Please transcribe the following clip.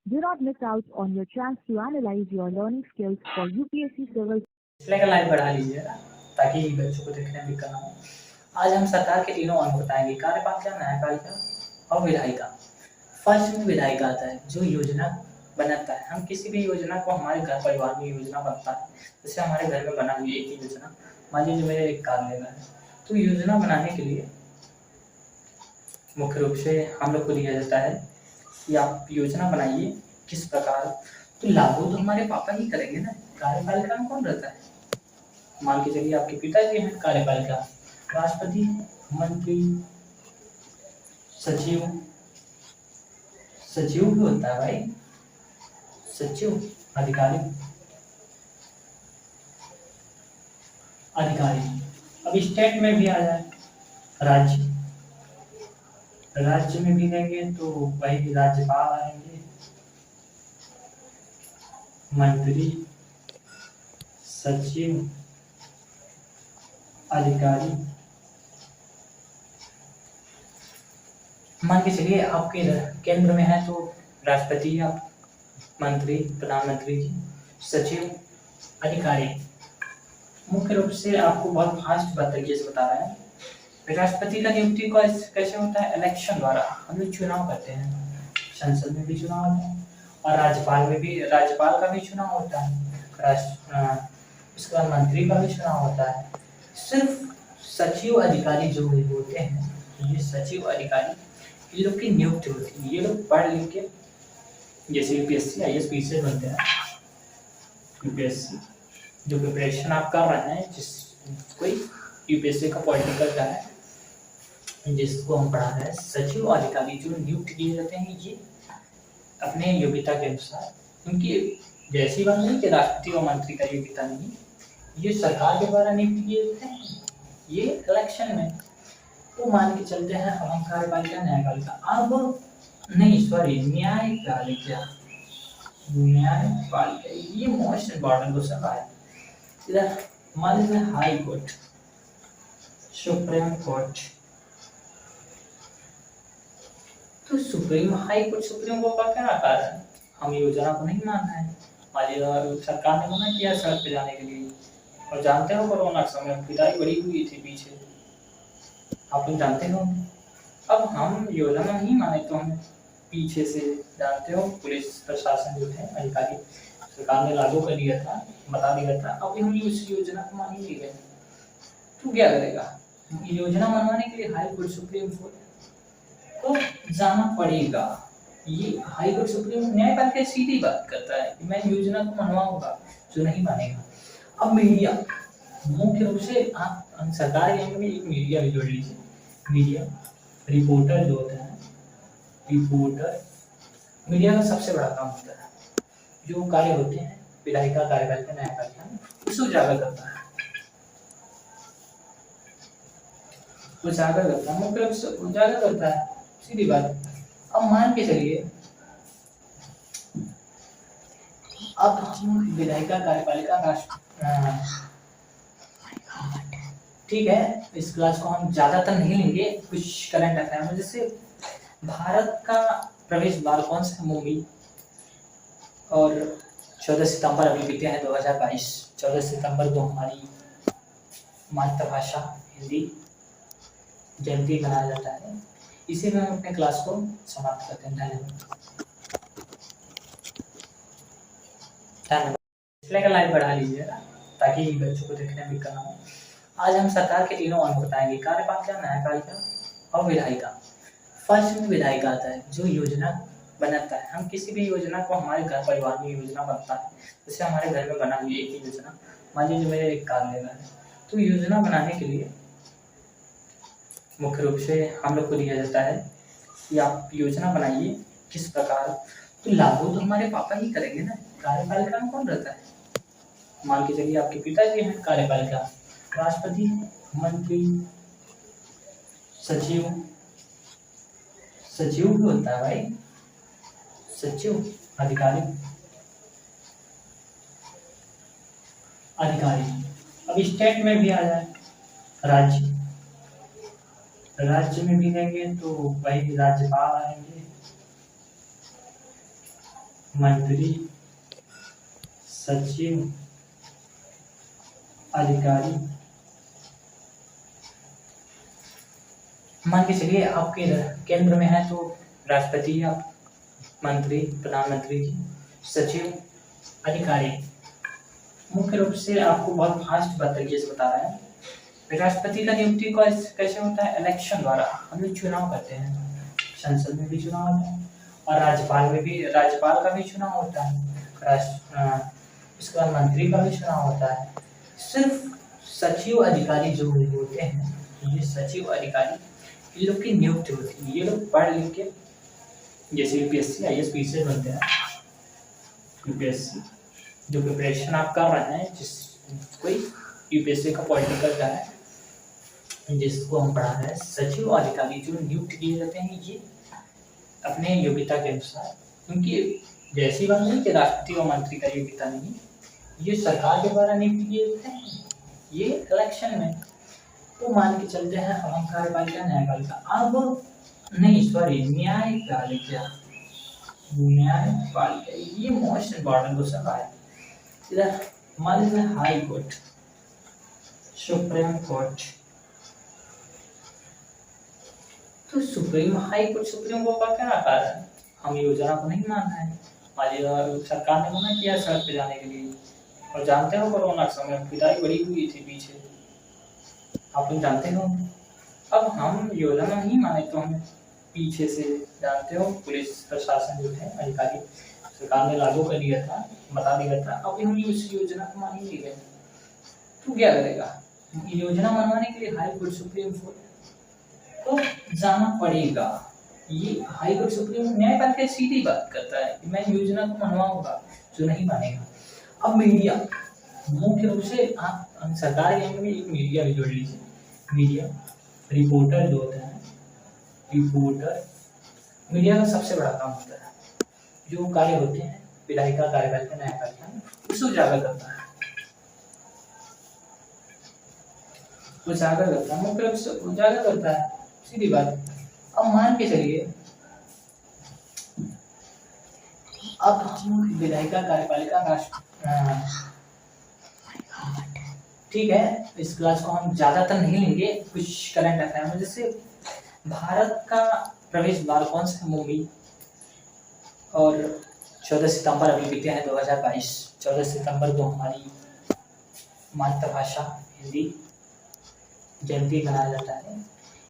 Do not miss out on your chance to analyze your learning skills for UPSC Civil. Display का light बढ़ा लीजिए ना, ताकि बच्चों को देखने में दिक्कत ना हो। आज हम सरकार के तीनों अंग बताएंगे: कार्यपालिका, न्यायपालिका और विधायिका। फर्स्ट में विधायिका आता है, जो योजना बनाता है। हम किसी भी योजना को, हमारे घर परिवार में योजना बनता है, जैसे हमारे घर में बना हुई एक ही योजना, मान लीजिए मेरे एक कार लेना है, तो योजना बनाने के लिए मुख्य रूप से हम लोग को दिया जाता है कि आप योजना बनाइए किस प्रकार। तो लागू तो हमारे पापा ही करेंगे ना। कार्यपालिका में कौन रहता है? मान के चलिए आपके पिताजी हैं कार्यपालिका। राष्ट्रपति, मंत्री, सचिव। सचिव भी होता है भाई, सचिव। अधिकारी, अधिकारी। अब स्टेट में भी आ जाए, राज्य। राज्य में भी लेंगे तो वही राज्यपाल आएंगे, मंत्री, सचिव, अधिकारी। मान के चलिए आपके केंद्र में है तो राष्ट्रपति, आप मंत्री, प्रधानमंत्री जी, सचिव, अधिकारी। मुख्य रूप से आपको बहुत फास्ट तरीके से बता रहे हैं। राष्ट्रपति का नियुक्ति कैसे होता है? इलेक्शन द्वारा। हम लोग चुनाव करते हैं, संसद में भी चुनाव होता है और राज्यपाल में भी, राज्यपाल का भी चुनाव होता है, उसके बाद मंत्री का भी चुनाव होता है। सिर्फ सचिव अधिकारी जो होते हैं, ये सचिव अधिकारी, ये लोग की नियुक्ति होती है। ये लोग पढ़ लिख के, जैसे यूपीएससी आईएएस पीसीएस बनते हैं, यूपीएससी जो प्रिपरेशन आप कर रहे हैं, जिस कोई यूपीएससी का पॉलिटिकल का है, जिसको हम पढ़ा रहे हैं, सचिव अधिकारी जो नियुक्त किए जाते हैं, ये अपने योग्यता के अनुसार, उनकी जैसी बात नहीं कि राष्ट्रपति और मंत्री का योग्यता नहीं, ये सरकार के द्वारा नियुक्त किए जाते हैं, ये इलेक्शन में। तो मान के चलते हैं अब हम कार्यपालिका, न्यायपालिका। अब नहीं, सॉरी, न्यायपालिका, न्यायपालिका ये मोस्ट इम्पोर्टेंट क्वेश्चन है। इधर मान लीजिए हाई कोर्ट, सुप्रीम कोर्ट। तो supreme high court, supreme court का क्या कारण है? हम योजना को नहीं मान रहे हैं। मान लीजिए सरकार ने मना किया सड़क पे जाने के लिए, और जानते हो कोरोना के समय पिटाई बड़ी हुई थी पीछे, आप लोग जानते हो। अब हम योजना नहीं माने तो हम पीछे से, जानते हो, पुलिस प्रशासन जो है, अधिकारी, सरकार ने लागू कर दिया था, बता दिया था, अभी हम उस योजना को मान ही नहीं गए, तो क्या करेगा? योजना मनवाने के लिए हाई कोर्ट, सुप्रीम कोर्ट को जाना पड़ेगा। ये हाई कोर्ट, सुप्रीम, न्यायपालिका सीधी बात करता है कि मैं योजना को मनवाऊंगा, जो नहीं मानेगा। अब मीडिया, मुख्य रूप से आप सरकार के अंग में एक मीडिया भी जोड़ लीजिए। मीडिया, रिपोर्टर जो होता है, रिपोर्टर मीडिया का सबसे बड़ा काम होता है। जो कार्य होते हैं विधायिका, कार्यपालिका, न्यायपालिका, उसे उजागर करता है, उजागर करता है, मुख्य रूप से उजागर करता है, सीधी बात। अब मान के चलिए, अब हम विधायिका, कार्यपालिका, ठीक है, इस क्लास को हम ज्यादातर नहीं लेंगे, कुछ करंट अफेयर में। जैसे भारत का प्रवेश द्वार कौन सा है? मुंबई। और 14 सितंबर अभी बीते हैं 2022, 14 सितंबर को हमारी मातृभाषा हिंदी जयंती मनाया जाता है। इसी में हम अपने क्लास को समाप्त करते हैं। धन्यवाद। डिस्प्ले का लाइट बढ़ा लीजिए ना, ताकि बच्चों को देखने में दिक्कत ना हो। आज हम सरकार के तीनों अंग बताएंगे: कार्यपालिका, न्यायपालिका और विधायिका। फर्स्ट में विधायिका आता है, जो योजना बनाता है। हम किसी भी योजना को, हमारे घर परिवार में योजना बनता है, जैसे हमारे घर में बना हुई एक ही योजना, मान लीजिए मेरे एक कार लेना है, तो योजना बनाने के लिए मुख्य रूप से हम लोग को दिया जाता है कि आप योजना बनाइए किस प्रकार। तो लागू तो हमारे पापा ही करेंगे ना। कार्यपालिका में कौन रहता है? मान के चलिए आपके पिताजी हैं कार्यपालिका। राष्ट्रपति, मंत्री, सचिव। सचिव भी होता है भाई, सचिव। अधिकारी, अधिकारी। अब स्टेट में भी आ जाए, राज्य। राज्य में भी लेंगे तो वही राज्यपाल आएंगे, मंत्री, सचिव, अधिकारी। मान के चलिए आपके केंद्र में है तो राष्ट्रपति, आप मंत्री, प्रधानमंत्री जी, सचिव, अधिकारी। मुख्य रूप से आपको बहुत फास्ट तरीके से बता रहे हैं। राष्ट्रपति का नियुक्ति कैसे होता है? इलेक्शन द्वारा। हम लोग चुनाव करते हैं, संसद में भी चुनाव होता है और राज्यपाल का भी चुनाव होता है, उसके बाद मंत्री का भी चुनाव होता है। सिर्फ सचिव अधिकारी जो होते हैं, ये सचिव अधिकारी, ये लोग की नियुक्ति होती है। ये लोग पढ़ लिख के जैसे यूपीएससी IAS पीसीएस बनते हैं, यूपीएससी जो प्रिपरेशन आप कर रहे हैं, जिस कोई यूपीएससी का पॉलिटिकल का है जिसको हम पढ़ा रहे हैं, सचिव अधिकारी जो नियुक्त किए जाते हैं, ये अपने योग्यता के अनुसार, क्योंकि जैसी बात नहीं कि राष्ट्रपति और मंत्री का योग्यता नहीं, ये सरकार के द्वारा नियुक्त किए जाते हैं, ये इलेक्शन में। तो मान के चलते हैं हम कार्यपालिका न्यायपालिका, अब नहीं सॉरी न्यायपालिका, ये मोस्ट इम्पोर्टेंट क्वेश्चन है। इधर मान लीजिए हाई कोर्ट, सुप्रीम कोर्ट, तो सुप्रीम कोर्ट का क्या कारण है? हम योजना को नहीं मान रहे हैं। सरकार ने मना किया सड़क पे जाने के लिए, और जानते हो कोरोना के समय पिटाई बड़ी हुई थी पीछे, आप लोग जानते हो। अब हम योजना नहीं माने तो हम पीछे से, जानते हो पुलिस प्रशासन जो है अधिकारी, सरकार ने लागू कर दिया था, बता दिया था, अब हम उस योजना को मान ही नहीं गए तो क्या करेगा? योजना मनवाने के लिए हाई कोर्ट, सुप्रीम कोर्ट तो जाना पड़ेगा। ये हाई कोर्ट, सुप्रीम न्यायपालिका सीधी बात करता है कि मैं योजना को मनवाऊंगा, जो नहीं मानेगा। अब मीडिया, मुख्य रूप से आप सरकार के में एक मीडिया भी जोड़ लीजिए। मीडिया रिपोर्टर जो होता है, रिपोर्टर मीडिया का सबसे बड़ा काम होता है। जो कार्य होते हैं विधायिका, कार्यपालिका, न्यायपालिका, उसे उजागर करता है, उजागर करता है, मुख्य रूप से उजागर करता है, सीधी बात। अब मान के चलिए, अब विधायिका, कार्यपालिका, ठीक है, इस क्लास को हम ज्यादातर नहीं लेंगे, कुछ करंट अफेयर में। जैसे भारत का प्रवेश द्वार कौन सा है? मुंबई। और 14 सितंबर अभी बीते हैं 2022, 14 सितंबर को हमारी मातृभाषा हिंदी जयंती मनाया जाता है।